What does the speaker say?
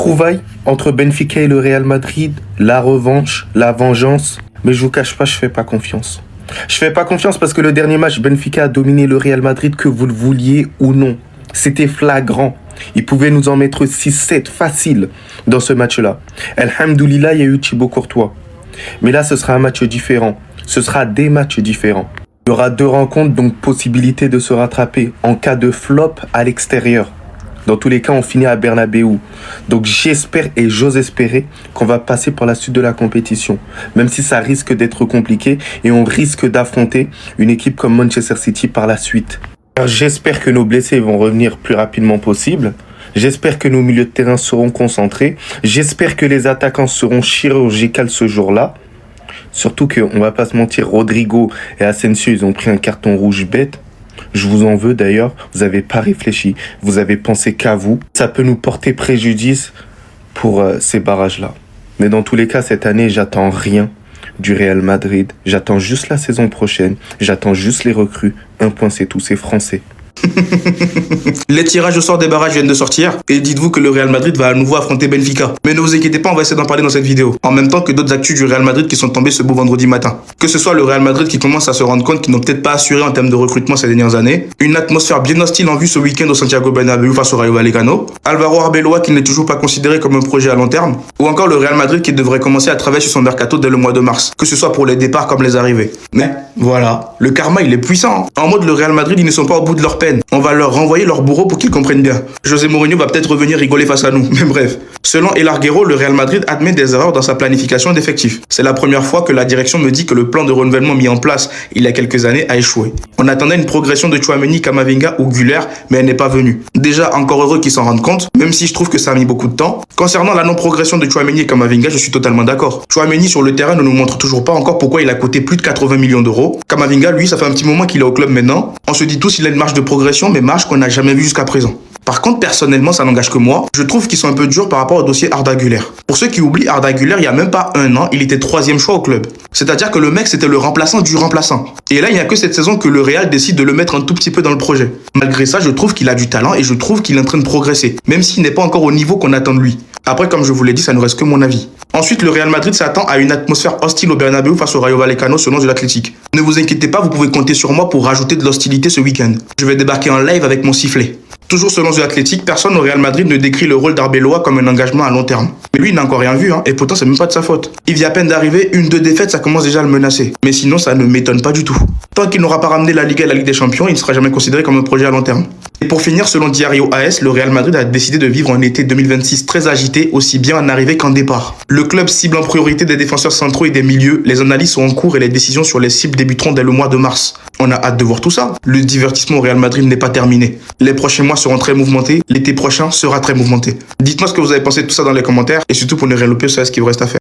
Retrouvailles entre Benfica et le Real Madrid, la revanche, la vengeance. Mais je vous cache pas, je fais pas confiance. Je fais pas confiance parce que le dernier match, Benfica a dominé le Real Madrid, que vous le vouliez ou non. C'était flagrant. Ils pouvaient nous en mettre 6-7 facile dans ce match-là. Alhamdoulilah, il y a eu Thibaut Courtois. Mais là, ce sera un match différent. Ce sera des matchs différents. Il y aura 2 rencontres, donc possibilité de se rattraper en cas de flop à l'extérieur. Dans tous les cas, on finit à Bernabéu. Donc j'espère et j'ose espérer qu'on va passer pour la suite de la compétition. Même si ça risque d'être compliqué et on risque d'affronter une équipe comme Manchester City par la suite. Alors, j'espère que nos blessés vont revenir plus rapidement possible. J'espère que nos milieux de terrain seront concentrés. J'espère que les attaquants seront chirurgicales ce jour-là. Surtout qu'on va pas se mentir, Rodrigo et Asensio, ils ont pris un carton rouge bête. Je vous en veux d'ailleurs, vous n'avez pas réfléchi, vous avez pensé qu'à vous. Ça peut nous porter préjudice pour ces barrages-là. Mais dans tous les cas, cette année, j'attends rien du Real Madrid. J'attends juste la saison prochaine, j'attends juste les recrues. Un point, c'est tout, c'est français. Les tirages au sort des barrages viennent de sortir et dites-vous que le Real Madrid va à nouveau affronter Benfica. Mais ne vous inquiétez pas, on va essayer d'en parler dans cette vidéo. En même temps que d'autres actus du Real Madrid qui sont tombés ce beau vendredi matin. Que ce soit le Real Madrid qui commence à se rendre compte qu'ils n'ont peut-être pas assuré en termes de recrutement ces dernières années, une atmosphère bien hostile en vue ce week-end au Santiago Bernabéu face au Rayo Vallecano, Alvaro Arbeloa qui n'est toujours pas considéré comme un projet à long terme, ou encore le Real Madrid qui devrait commencer à travailler sur son mercato dès le mois de mars, que ce soit pour les départs comme les arrivées. Mais voilà, le karma il est puissant. En mode le Real Madrid, ils ne sont pas au bout de leur peine. On va leur renvoyer leur bourreau pour qu'ils comprennent bien. José Mourinho va peut-être revenir rigoler face à nous, mais bref. Selon El Larguero, le Real Madrid admet des erreurs dans sa planification d'effectifs. C'est la première fois que la direction me dit que le plan de renouvellement mis en place il y a quelques années a échoué. On attendait une progression de Tchouaméni, Camavinga ou Güler, mais elle n'est pas venue. Déjà, encore heureux qu'ils s'en rendent compte, même si je trouve que ça a mis beaucoup de temps. Concernant la non-progression de Tchouaméni et Camavinga, je suis totalement d'accord. Tchouaméni sur le terrain ne nous montre toujours pas encore pourquoi il a coûté plus de 80 millions d'euros. Camavinga, lui, ça fait un petit moment qu'il est au club maintenant. On se dit tous qu'il a une marge de progression, mais marge qu'on n'a jamais vue jusqu'à présent. Par contre, personnellement, ça n'engage que moi. Je trouve qu'ils sont un peu durs par rapport au dossier Arda Güler. Pour ceux qui oublient, Arda Güler, il y a même pas un an, il était 3e choix au club. C'est-à-dire que le mec, c'était le remplaçant du remplaçant. Et là, il n'y a que cette saison que le Real décide de le mettre un tout petit peu dans le projet. Malgré ça, je trouve qu'il a du talent et je trouve qu'il est en train de progresser, même s'il n'est pas encore au niveau qu'on attend de lui. Après, comme je vous l'ai dit, ça ne reste que mon avis. Ensuite, le Real Madrid s'attend à une atmosphère hostile au Bernabéu face au Rayo Vallecano selon de l'Athletic. Ne vous inquiétez pas, vous pouvez compter sur moi pour rajouter de l'hostilité ce week-end. Je vais débarquer en live avec mon sifflet. Toujours selon The Athletic, personne au Real Madrid ne décrit le rôle d'Arbeloa comme un engagement à long terme. Mais lui, il n'a encore rien vu, et pourtant c'est même pas de sa faute. Il vient à peine d'arriver, 1-2 défaites, ça commence déjà à le menacer. Mais sinon, ça ne m'étonne pas du tout. Tant qu'il n'aura pas ramené la Liga et la Ligue des Champions, il ne sera jamais considéré comme un projet à long terme. Et pour finir, selon Diario AS, le Real Madrid a décidé de vivre un été 2026 très agité, aussi bien en arrivée qu'en départ. Le club cible en priorité des défenseurs centraux et des milieux, les analyses sont en cours et les décisions sur les cibles débuteront dès le mois de mars. On a hâte de voir tout ça. Le divertissement au Real Madrid n'est pas terminé. Les prochains mois seront très mouvementés, l'été prochain sera très mouvementé. Dites-moi ce que vous avez pensé de tout ça dans les commentaires et surtout pour ne rien louper, c'est ce qu'il vous reste à faire.